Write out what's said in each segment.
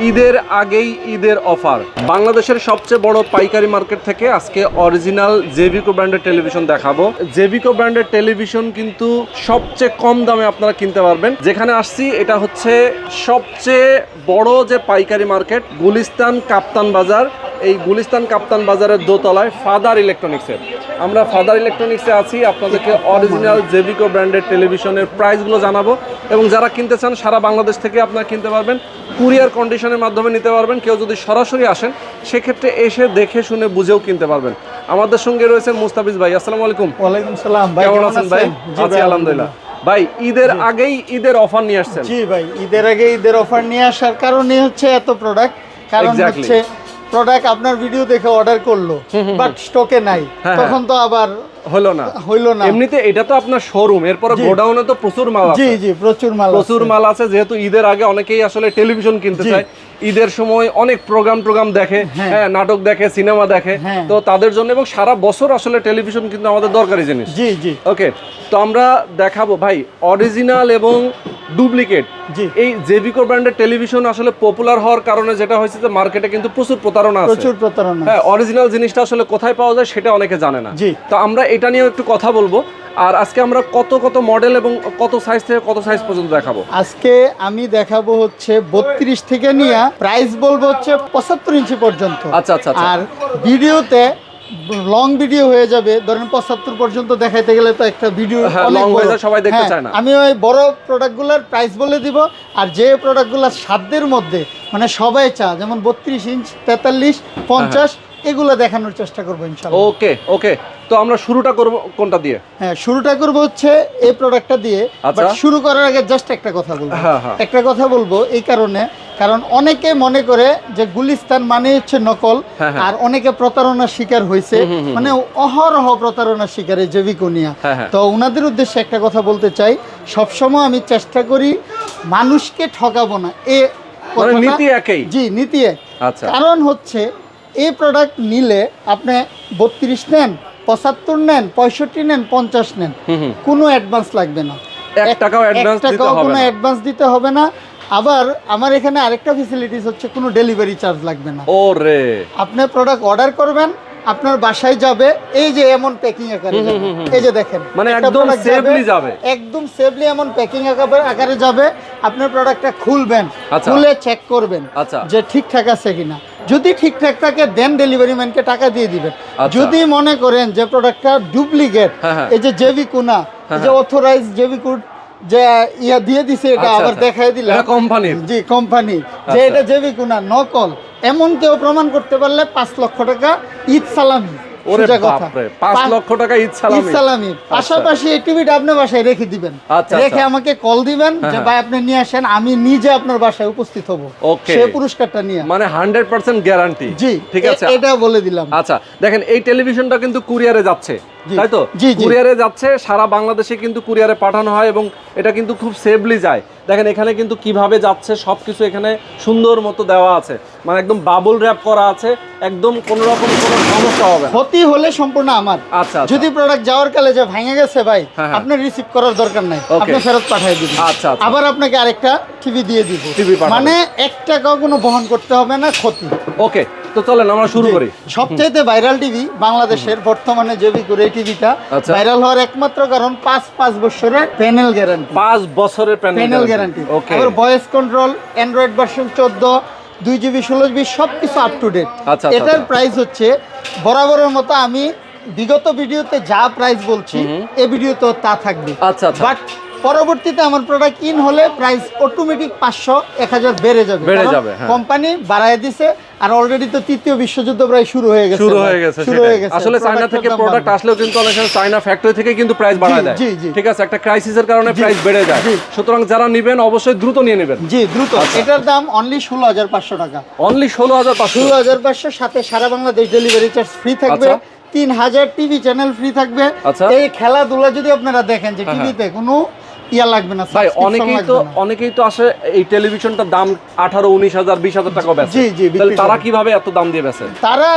ঈদের আগেই ঈদের অফার, বাংলাদেশের সবচেয়ে বড় পাইকারি মার্কেট থেকে আজকে অরিজিনাল জেভিকো ব্র্যান্ডের টেলিভিশন দেখাবো। জেভিকো ব্র্যান্ডের টেলিভিশন কিন্তু সবচেয়ে কম দামে আপনারা কিনতে পারবেন। যেখানে আসছি এটা হচ্ছে সবচেয়ে বড় যে পাইকারি মার্কেট, গুলিস্তান কাপ্তান বাজার। এই গুলিস্তান কাপ্তান বাজারের দোতলায় ফাদার ইলেকট্রনিক্সের। আমরা ফাদার ইলেকট্রনিক্সে আছি, আপনাদেরকে অরিজিনাল জেভিকো ব্র্যান্ডের টেলিভিশনের প্রাইসগুলো জানাবো এবং যারা কিনতে চান সারা বাংলাদেশ থেকে আপনারা কিনতে পারবেন, কুরিয়ার কন্ডিশনের মাধ্যমে নিতে পারবেন। কেউ যদি সরাসরি আসেন সেক্ষেত্রে এসে দেখে শুনে বুঝেও কিনতে পারবেন। আমাদের সঙ্গে রয়েছেন মুস্তাফিজ ভাই। আসসালামু আলাইকুম। ওয়ালাইকুম সালাম ভাই, কেমন আছেন ভাই? আছি আলহামদুলিল্লাহ। ভাই ঈদের আগেই ঈদের অফার নিয়ে আসছেন। জি ভাই, ঈদের আগে ঈদের অফার নিয়ে আসার কারণই হচ্ছে এত প্রোডাক্ট। কারণ হচ্ছে প্রোডাক্ট আপনার ভিডিও দেখে অর্ডার করলো বাট স্টকে নাই, তখন তো আবার হলো না। এমনিতে এটা তো আপনার শোরুম, এরপরে গোডাউনে তো প্রচুর মাল আছে। জি প্রচুর মাল আছে। যেহেতু ঈদের আগে অনেকেই আসলে টেলিভিশন কিনতে চায়, ঈদের সময় অনেক প্রোগ্রাম দেখে, নাটক দেখে, সিনেমা দেখে, তো তাদের জন্য এবং সারা বছর আসলে টেলিভিশন কিন্তু আমাদের দরকারি জিনিস। জি ওকে, তো আমরা দেখাবো ভাই অরিজিনাল এবং ডুপ্লিকেট। এই জেভিকো ব্র্যান্ডের টেলিভিশন আসলে পপুলার হওয়ার কারণে যেটা হয়েছে যে মার্কেটে কিন্তু প্রচুর প্রতারণা আছে। হ্যাঁ, অরিজিনাল জিনিসটা আসলে কোথায় পাওয়া যায় সেটা অনেকে জানে না। তো আমরা এটা নিয়ে একটু কথা বলবো। আর আজকে আমরা কত মডেল এবং কত সাইজ থেকে কত সাইজ পর্যন্ত দেখাবো। আজকে আমি দেখাবো হচ্ছে 32 থেকে নিয়ে প্রাইস বলবো হচ্ছে 75 ইঞ্চি পর্যন্ত। আচ্ছা। আর ভিডিওতে লং ভিডিও হয়ে যাবে, ধরেন 75 পর্যন্ত দেখাইতে গেলে তো একটা ভিডিও লং হয়ে যায়, সবাই দেখতে চায় না। আমি ওই বড় প্রোডাক্টগুলোর প্রাইস বলে দিব, আর যে প্রোডাক্টগুলোর সাধ্যের মধ্যে মানে সবাই চা, যেমন 32 ইঞ্চ, 43, 50 এগুলো দেখানোর চেষ্টা করবো ইনশাআল্লাহ। ওকে, তো আমরা শুরুটা করব কোনটা দিয়ে? হ্যাঁ, শুরুটা করব হচ্ছে এই প্রোডাক্টটা দিয়ে। বাট শুরু করার আগে জাস্ট একটা কথা বলবো এই কারণ অনেকে মনে করে যে গুলিস্তান মানে হচ্ছে নকল, আর অনেকে প্রতারণার শিকার হয়েছে, মানে অহরহ প্রতারণার শিকার এই জেভিকো নিয়া। তো ওনাদের উদ্দেশ্যে একটা কথা বলতে চাই, সবসময় আমি চেষ্টা করি মানুষকে ঠকাবো না। নীতি একই। জি, নীতি এক। কারণ হচ্ছে এই প্রোডাক্ট নিলে আপনি 32 নেন, 75 নেন, 65 নেন, 50 নেন, কোনো অ্যাডভান্স লাগবে না, 1 টাকাও কোনো অ্যাডভান্স দিতে হবে না। আবার আমার এখানে আরেকটা ফ্যাসিলিটিস হচ্ছে কোনো ডেলিভারি চার্জ লাগবে না। ওরে, আপনি প্রোডাক্ট অর্ডার করবেন, আপনার বাসায় যাবে, এই যে এমন প্যাকিং আকারে যাবে, এই যে দেখেন, মানে একদম সেফলি যাবে, একদম সেফলি এমন প্যাকিং আকারে যাবে। আপনার প্রোডাক্টটা খুলবেন, খুলে চেক করবেন যে ঠিকঠাক আছে কিনা। যদি ঠিকঠাক থাকে দেন ডেলিভারি ম্যানকে টাকা দিয়ে দিবেন। যদি মনে করেন যে প্রোডাক্টটা ডুপ্লিকেট, এই যে জেভিকো না, যে অথরাইজ জেভিকো যে ইয়া দিয়ে দিছে, এটা আবার দেখাই দিলাম কোম্পানি যে এটা জেভিকো না, নকল, এমন কেউ প্রমাণ করতে পারলে 5 লক্ষ টাকা ঈদ সালামি। 5 লক্ষ টাকা ঈদ সালামি। পাশাপাশি এই টিভিটা আপনার বাসায় রেখে দিবেন, রেখে আমাকে কল দিবেন যে ভাই আপনি নিয়ে আসেন, আমি নিজে আপনার বাসায় উপস্থিত হব সেই পুরস্কারটা নিয়ে, মানে 100% গ্যারান্টি। জি, ঠিক আছে, এটা বলে দিলাম। আচ্ছা, দেখেন এই টেলিভিশনটা কিন্তু কুরিয়ারে যাচ্ছে, তাই তো? কুরিয়ারে যাচ্ছে, সারা বাংলাদেশে কিন্তু কুরিয়ারে পাঠানো হয় এবং এটা কিন্তু খুব সেফলি যায়। দেখেন এখানে কিন্তু কিভাবে যাচ্ছে সবকিছু এখানে সুন্দর মতো দেওয়া আছে, মানে একদম বাবল র‍্যাপ করা আছে, একদম কোনো রকম কোনো সমস্যা হবে না। ক্ষতি হলে সম্পূর্ণ আমার। আচ্ছা, যদি প্রোডাক্ট যাওয়ার কালে যে ভেঙে গেছে ভাই, আপনি রিসিভ করার দরকার নাই, আপনি ফেরত পাঠিয়ে দিবেন। আচ্ছা, আবার আপনাকে আরেকটা টিভি দিয়ে দিব, মানে 1 টাকাও কোনো বহন করতে হবে না ক্ষতি। ওকে, তো চলেন আমরা শুরু করি। সবচাইতে ভাইরাল টিভি বাংলাদেশের বর্তমানে জেভিকোর এই টিভিটা ভাইরাল হওয়ার একমাত্র কারণ 5 বছরের প্যানেল গ্যারান্টি। 5 বছরের প্যানেল গ্যারান্টি। আবার voice control, Android version 14, 2GB 16GB সবকিছু আপ টু ডেট। এটার প্রাইস হচ্ছে বরাবরের মতো আমি বিগত ভিডিওতে যা প্রাইস বলছি এই ভিডিওতে তা থাকবে। বাট পরবর্তীতে আমার প্রোডাক্ট ইন হলে প্রাইস অটোমেটিক 500-1000 বেড়ে যাবে। কোম্পানি বাড়ায় দিছে, আর অলরেডি তো তৃতীয় বিশ্বযুদ্ধ প্রায় শুরু হয়ে গেছে। আসলে চায়না থেকে প্রোডাক্ট আসলেও কিন্তু অনেক সময় চায়না ফ্যাক্টরি থেকে কিন্তু প্রাইস বাড়ায় দেয়। ঠিক আছে, একটা ক্রাইসিসের কারণে প্রাইস বেড়ে যায়। সুতরাং যারা নেবেন অবশ্যই দ্রুত নিয়ে নেবেন। জি, দ্রুত। এটার দাম অনলি 16500 টাকা। অনলি 16500 সাথে সারা বাংলাদেশ ডেলিভারি চার্জ ফ্রি থাকবে। 3000 টিভি চ্যানেল ফ্রি থাকবে। এই খেলাধুলা যদি আপনারা দেখেন যে টিভিতে কোনো ইয়া লাগবে না ভাই। অনেকেই তো আসে এই টেলিভিশনটার দাম 18-19,000 20,000 টাকা বেচে। জি জি, তাহলে তারা কিভাবে এত দাম দিয়ে বেচে? তারা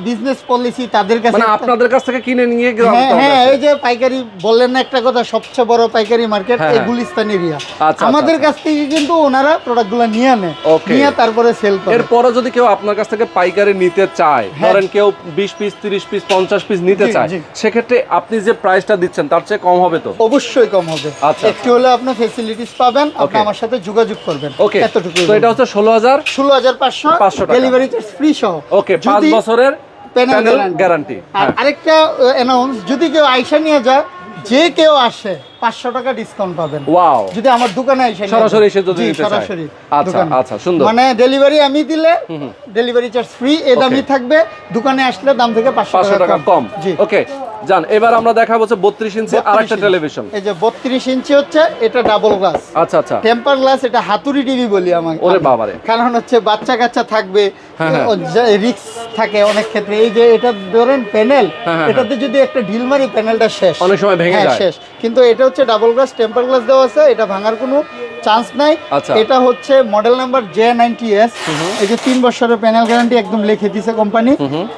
বিজনেস পলিসি তাদের কাছে, মানে আপনাদের কাছ থেকে কিনে নিয়ে হ্যাঁ এই যে পাইকারি বললেন না একটা কথা, সবচেয়ে বড় পাইকারি মার্কেট এই গুলিস্তান এরিয়া। আমাদের কাছ থেকে কিন্তু ওনারা প্রোডাক্টগুলো নিয়ে নেয়, নিয়ে তারপরে সেল করে। এরপরে যদি কেউ আপনার কাছ থেকে পাইকারি নিতে চায়, ধরেন কেউ 20 পিস 30 পিস 50 পিস নিতে চায়, সেক্ষেত্রে আপনি যে প্রাইসটা দিচ্ছেন তার চেয়ে কম হবে তো? অবশ্যই কম হবে। একটু হলে আপনি ফ্যাসিলিটিস পাবেন, আপনি আমার সাথে যোগাযোগ করবেন। ওকে, এতটুকু। তো এটা হচ্ছে 16,500 ডেলিভারি চার্জ ফ্রি সহ। ওকে, 5 বছরের প্যানেল গ্যারান্টি। আর আরেকটা অ্যানাউন্স, যদি কেউ আইসা নিয়ে যায়, যে কেউ আসে 500 টাকা ডিসকাউন্ট পাবেন। ওয়াও, যদি আমার দোকানে এসে সরাসরি এসে যদি নিতে চায়। সরাসরি। আচ্ছা আচ্ছা, সুন্দর। মানে ডেলিভারি আমি দিলে ডেলিভারি চার্জ ফ্রি, এই দামই থাকবে। দোকানে আসলে দাম থেকে 500 টাকা কম। জি, ওকে জান, এবার আমরা দেখাবো 32 ইঞ্চি আরেকটা টেলিভিশন। এই যে 32 ইঞ্চি হচ্ছে, এটা ডাবল গ্লাস। আচ্ছা আচ্ছা, টেম্পার গ্লাস, এটা হাতুড়ি টিভি বলি আমি। ওরে বাবারে। কারণ হচ্ছে বাচ্চা কাচ্চা থাকবে, রিস্ক থাকে অনেক ক্ষেত্রে। এই যে এটা ধরেন প্যানেল, এটাতে যদি একটা ঢিল মারি প্যানেলটা শেষ, অনেক সময় ভেঙে যায়। শেষ। কিন্তু এটা হচ্ছে ডাবল গ্লাস, টেম্পার গ্লাস দেওয়া আছে, এটা ভাঙার কোনো চান্স নাই। এটা হচ্ছে মডেল নাম্বার J90S। এই যে 3 বছরের প্যানেল গ্যারান্টি একদম লিখে দিয়েছে কোম্পানি।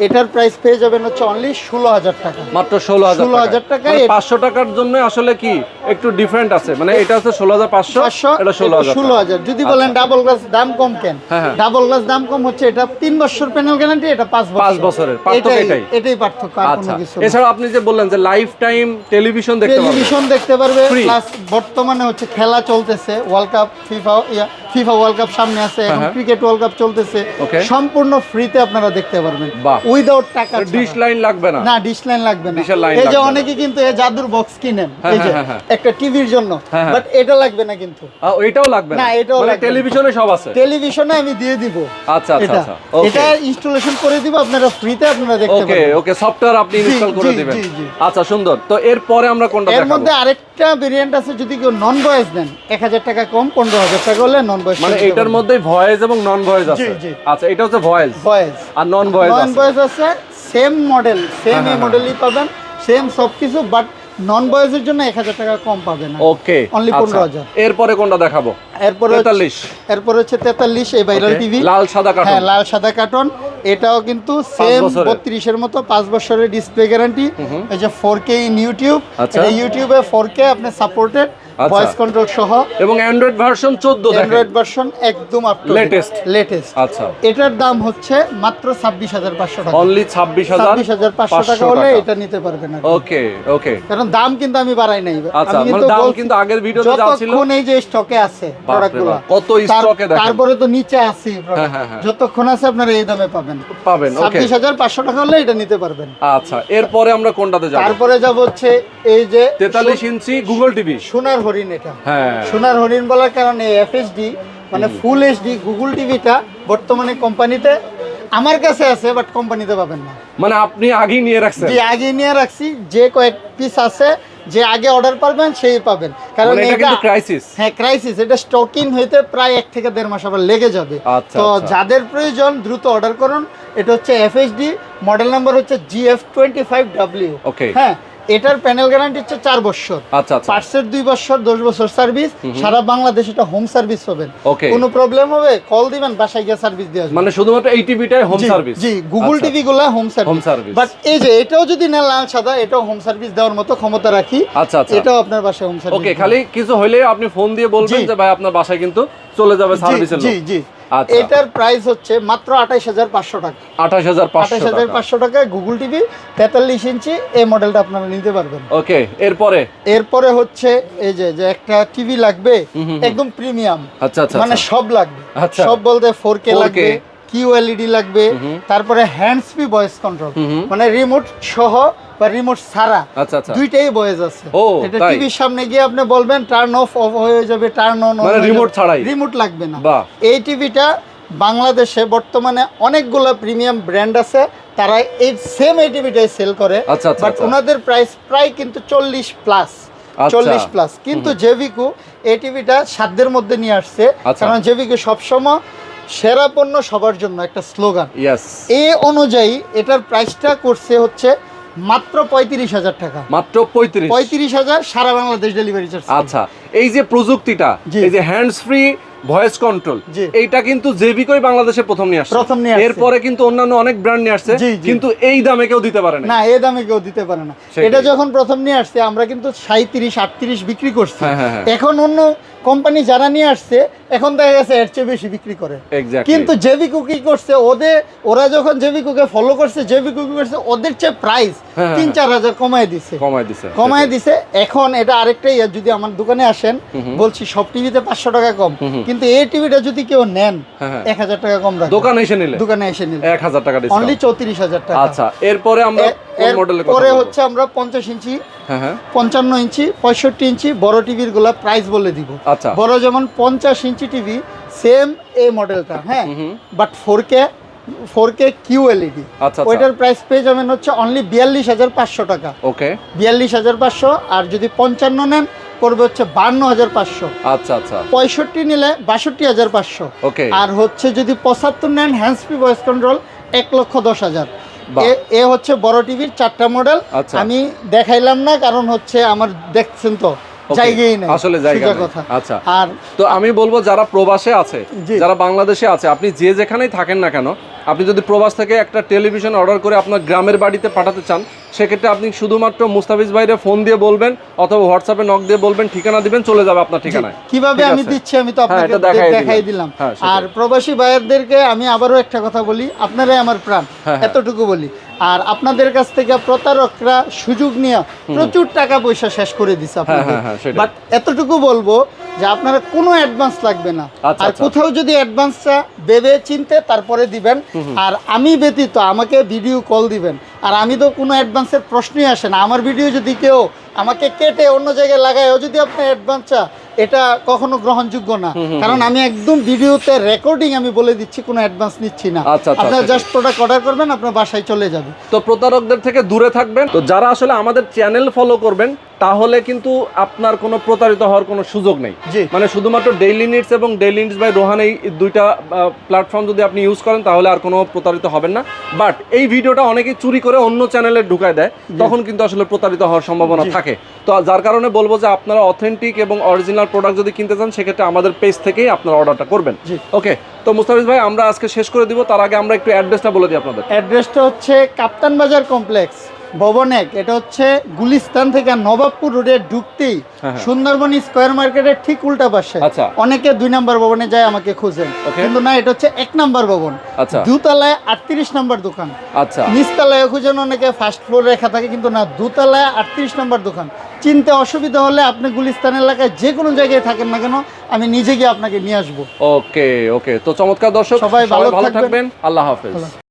এটার প্রাইস পেয়ে যাবেন হচ্ছে অনলি 16,000 টাকা। মাত্র 16,000 টাকা। 500 টাকার জন্য আসলে কি একটু ডিফারেন্ট আছে, মানে এটা হচ্ছে 16,500, এটা 16,000। যদি বলেন ডাবল গ্লাস দাম কম কেন, ডাবল গ্লাস দাম কম হচ্ছে এটা 3 বছর প্যানেল গ্যারান্টি, এটা 5 বছরের। পার্থক্য এটাই পার্থক্য, আর কোনো কিছু না। এছাড়া আপনি যে বললেন যে লাইফ টাইম টেলিভিশন দেখতে পারবে, প্লাস বর্তমানে হচ্ছে খেলা চলতেছে, world cup, FIFA world cup সামনে আছে, এখন ক্রিকেট ওয়ার্ল্ড কাপ চলতেছে, সম্পূর্ণ ফ্রিতে আপনারা দেখতে পারবেন, উইদাউট টাকা। ডিশ লাইন লাগবে না? না, ডিশ লাইন লাগবে না। এই যে অনেকে কিন্তু এই জাদুর বক্স কিনেন এই যে একটা টিভির জন্য, বাট এটা লাগবে না কিন্তু। এটাও লাগবে না? এটাও মানে টেলিভিশনে সব আছে? টেলিভিশনে আমি দিয়ে দিব। আচ্ছা আচ্ছা আচ্ছা, এটা ইনস্টলেশন করে দিব আপনারা ফ্রিতে, আপনারা দেখতে পাবেন। ওকে, সফটওয়্যার আপনি ইনস্টল করে দিবেন। আচ্ছা, সুন্দর। তো এরপরে আমরা কোনটা দেখাবো? এর মধ্যে আরেকটা ভেরিয়েন্ট আছে, যদি কেউ নন ভয়েস দেন 1,000 টাকা কম, 15,000 টাকা হলে নন ভয়েস। মানে এটার মধ্যে ভয়েস এবং নন ভয়েস আছে? আচ্ছা, এটা হচ্ছে ভয়েস, আর নন ভয়েস আছে। সেম মডেল, সেম এই মডেলই পাবেন, সেম সবকিছু, বাট নন ভয়েসের জন্য 1,000 টাকা কম পাবেন। ওকে, অনলি 15,000। এরপরে কোনটা দেখাবো? এরপরে 43 এই ভাইরাল টিভি, লাল সাদা কার্টন। হ্যাঁ, লাল সাদা কার্টন। এটাও কিন্তু সেম 32 এর মতো, 5 বছরের ডিসপ্লে গ্যারান্টি। এই যে 4K ইন ইউটিউব, এটা ইউটিউবে 4K আপনি সাপোর্টেড, ভয়েস কন্ট্রোল সহ, এবং অ্যান্ড্রয়েড ভার্সন 14, অ্যান্ড্রয়েড ভার্সন একদম আপ টু লেটেস্ট। আচ্ছা, এটার দাম হচ্ছে মাত্র 26,500 টাকা। অনলি 26,500 টাকা হলে এটা নিতে পারবেন। ওকে ওকে, কারণ দাম কিন্তু আমি বাড়াই নাই। আচ্ছা, মানে দাম কিন্তু আগের ভিডিওতে যা ছিল, যতক্ষণ এই যে স্টকে আছে প্রোডাক্টগুলো, কত স্টকে দেখেন, তারপরে তো নিচে আছে প্রোডাক্ট, যতক্ষণ আছে আপনারা এই দামে পাবেন। ওকে, 26,500 টাকা হলে এটা নিতে পারবেন। আচ্ছা, এরপরে আমরা কোনটাতে যাব? তারপরে যাব হচ্ছে এই যে 43 ইঞ্চি গুগল টিভি, সোনার হরিণ। এটা হ্যাঁ, সোনার হরিণ বলার কারণে এফএসডি মানে ফুল এইচডি গুগল টিভিটা বর্তমানে কোম্পানিতে আমার কাছে আছে, বাট কোম্পানিতে পাবেন না। মানে আপনি আগেই নিয়ে রাখছেন? জি, আগেই নিয়ে রাখছি। যে কয়েক পিস আছে, যে আগে অর্ডার পাবেন সেই পাবেন। কারণ এটা কিন্তু ক্রাইসিস। হ্যাঁ, ক্রাইসিস। এটা স্টকিং হইতে প্রায় 1 থেকে 1.5 মাস আবার লেগে যাবে। তো যাদের প্রয়োজন দ্রুত অর্ডার করুন। এটা হচ্ছে এফএসডি, মডেল নাম্বার হচ্ছে GF25W। ওকে, হ্যাঁ, এটার প্যানেল গ্যারান্টি হচ্ছে 4 বছর। আচ্ছা আচ্ছা, পার্টসের 2 বছর, 10 বছর সার্ভিস। সারা বাংলাদেশ এটা হোম সার্ভিস হবে। ওকে, কোনো প্রবলেম হবে কল দিবেন, বাসায় গিয়ে সার্ভিস দেওয়া যাবে। মানে শুধুমাত্র এই টিভিটাই হোম সার্ভিস? জি, গুগল টিভি গুলা হোম সার্ভিস। বাট এই যে এটাও যদি না লাল সাদা, এটাও হোম সার্ভিস দেওয়ার মতো ক্ষমতা রাখি। আচ্ছা আচ্ছা, এটাও আপনার বাসায় হোম সার্ভিস। ওকে, খালি কিছু হইলে আপনি ফোন দিয়ে বলবেন যে ভাই আপনার বাসায় কিন্তু চলে যাবে সার্ভিসের লোক। জি জি। এটার প্রাইস হচ্ছে মাত্র 28,500 টাকা। 28,500 টাকায় গুগল টিভি 43 ইঞ্চি এই মডেলটা আপনারা নিতে পারবেন। ওকে, এরপরে হচ্ছে এই যে একটা টিভি লাগবে একদম প্রিমিয়াম। আচ্ছা আচ্ছা, মানে সব লাগবে। সব বলতে 4K লাগবে, QLED লাগবে, তারপরে হ্যান্ডস ফ্রি ভয়েস কন্ট্রোল, মানে রিমোট সহ বা রিমোট ছাড়া দুইটাই ভয়েস আছে। এটা টিভির সামনে গিয়ে আপনি বলবেন টার্ন অফ হয়ে যাবে, টার্ন অন, মানে রিমোট ছাড়াই, রিমোট লাগবে না। এই টিভিটা বাংলাদেশে বর্তমানে অনেকগুলো প্রিমিয়াম ব্র্যান্ড আছে, তারা এই সেম এই টিভিটাই সেল করে, বাট ওনাদের প্রাইস প্রায় কিন্তু 40+। কিন্তু জেভিকো এই টিভিটা সাধ্যের মধ্যে নিয়ে আসছে, কারণ জেভিকো সবসময় সেরা পণ্য সবার জন্য একটা স্লোগান। এই অনুযায়ী এটার প্রাইসটা করছে হচ্ছে মাত্র 35,000 টাকা। মাত্র 35,000 সারা বাংলাদেশ ডেলিভারি চার্জ। আচ্ছা, এই যে প্রযুক্তিটা, এই যে হ্যান্ডস ফ্রি ভয়েস কন্ট্রোল, এইটা কিন্তু জেভিকোই বাংলাদেশে প্রথম নিয়ে আসছে। এরপরে কিন্তু অন্যান্য অনেক ব্র্যান্ড নিয়ে আসছে, কিন্তু এই দামে কেউ দিতে পারে না। এই দামে কেউ দিতে পারে না। এটা যখন প্রথম নিয়ে আসছে আমরা কিন্তু 37-38 বিক্রি করছি। এখন অন্য কোম্পানি যারা নিয়ে আসছে এখন দেখা গেছে এর চেয়ে বেশি বিক্রি করে। কিন্তু জেভিকো কি করছে, ওরা যখন জেভিকোকে ফলো করছে, জেভিকো কি করছে, ওদের চেয়ে প্রাইস 3-4 হাজার কমায় দিছে। এখন এটা আরেকটাই, যদি আমার দোকানে আসেন বলছি সব টিভিতে 500 টাকা কম, কিন্তু এই টিভিটা যদি কেউ নেন 1,000 টাকা কম রাখবে। দোকানে এসে নিলে 1,000 টাকা ডিসকাউন্ট, অনলি 34,000 টাকা। আচ্ছা, এরপরে আমরা পরে হচ্ছে আমরা 50 ইঞ্চি, 55 ইঞ্চি, 65 ইঞ্চি বড় টিভির গুলা প্রাইস বলে দিব। আচ্ছা, বড় যেমন 50 ইঞ্চি টিভি, সেম এই মডেলটা, হ্যাঁ, বাট 4K QLED। আচ্ছা, ওইটার প্রাইস পেয়ে যাবেন হচ্ছে অনলি 42,500 টাকা। ওকে, 42,500। আর যদি 55 নেন পড়বে হচ্ছে 52,500। আচ্ছা আচ্ছা, 65 নিলে 62,500। ওকে, আর হচ্ছে যদি 75 নেন হ্যান্ডস ফ্রি ভয়েস কন্ট্রোল 1,10,000। এ হচ্ছে বড় টিভির 4টা মডেল। আমি দেখাইলাম না কারণ হচ্ছে আমার দেখছেন তো জায়গাই নাই, আসলে জায়গা নেই। আচ্ছা, আর তো আমি বলবো যারা প্রবাসে আছে, যারা বাংলাদেশে আছে, আপনি যে যেখানেই থাকেন না কেন, আপনি যদি প্রবাস থেকে একটা টেলিভিশন অর্ডার করে আপনার গ্রামের বাড়িতে পাঠাতে চান, সেক্ষেত্রে আপনি শুধুমাত্র মুস্তাফিজ ভাইরে ফোন দিয়ে বলবেন অথবা হোয়াটসঅ্যাপে নক দিয়ে বলবেন, ঠিকানা দিবেন, চলে যাবে আপনার ঠিকানায়। কিভাবে আমি দিচ্ছি আমি তো আপনাকে দেখাই দিলাম। আর প্রবাসী ভাইয়ারদেরকে আমি আবারও একটা কথা বলি, আপনারাই আমার প্রাণ, এতটুকু বলি। আর আপনাদের কাছ থেকে প্রতারকরা সুযোগ নিয়ে প্রচুর টাকা পয়সা শেষ করে দিচ্ছে আপনাদের। বাট এতটুকু বলবো যে আপনারা কোনো অ্যাডভান্স লাগবে না। আর কোথাও যদি অ্যাডভান্সটা ভেবে চিনতে তারপরে দিবেন। আর আমি ব্যতীত আমাকে ভিডিও কল দিবেন। আর আমি তো কোনো অ্যাডভান্সের প্রশ্নই আসে না। আমার ভিডিও যদি কেউ আমাকে কেটে অন্য জায়গায় লাগায়ও যদি আপনার অ্যাডভান্স চা, এটা কখনো গ্রহণযোগ্য না। কারণ আমি একদম ভিডিওতে রেকর্ডিং আমি বলে দিচ্ছি কোনো অ্যাডভান্স নিচ্ছি না। আপনারা জাস্ট প্রোডাক্ট অর্ডার করবেন, আপনার বাসায় চলে যাবে। তো প্রতারকদের থেকে দূরে থাকবেন। তো যারা আসলে আমাদের চ্যানেল ফলো করবেন তাহলে কিন্তু আপনার কোনো প্রতারিত হওয়ার কোনো সুযোগ নেই। মানে শুধুমাত্র ডেইলি নিডস এবং ডেইলি নিডস বাই রোহান, এই দুইটা প্ল্যাটফর্ম যদি আপনি ইউজ করেন তাহলে আর কোনো প্রতারিত হবেন না। বাট এই ভিডিওটা অনেকেই চুরি করে অন্য চ্যানেলে ঢুকায় দেয়, তখন কিন্তু আসলে প্রতারিত হওয়ার সম্ভাবনা থাকে। তো যার কারণে বলবো যে আপনারা অথেন্টিক এবং অরিজিনাল প্রোডাক্ট যদি কিনতে চান সেক্ষেত্রে আমাদের পেজ থেকেই আপনারা অর্ডারটা করবেন। ওকে, তো মুস্তাফিজ ভাই আমরা আজকে শেষ করে দিব, তার আগে আমরা একটু অ্যাড্রেসটা বলে দিই আপনাদের। অ্যাড্রেসটা হচ্ছে কাপ্তান বাজার কমপ্লেক্স, ভবন 1। এটা হচ্ছে গুলিস্তান থেকে নবাবপুর রোডে ঢুকতেই সুন্দরবন স্কয়ার মার্কেটের ঠিক উল্টা পাশে। অনেকে 2 নম্বর ভবনে যায় আমাকে খুঁজেন, কিন্তু না, এটা হচ্ছে 1 নম্বর ভবন। দোতলায় 38 নম্বর দোকান। নিচতলায় খুঁজেন অনেকে, ফার্স্ট ফ্লোর রেখা থাকে, কিন্তু না, দোতলায় 38 নম্বর দোকান। চিনতে অসুবিধা হলে আপনি গুলিস্তান এলাকায় যে কোনো জায়গায় থাকেন না কেন, আমি নিজে গিয়ে আপনাকে নিয়ে আসবো। ওকে ওকে, তো চমৎকার দর্শক, সবাই ভালো থাকবেন। আল্লাহ হাফেজ।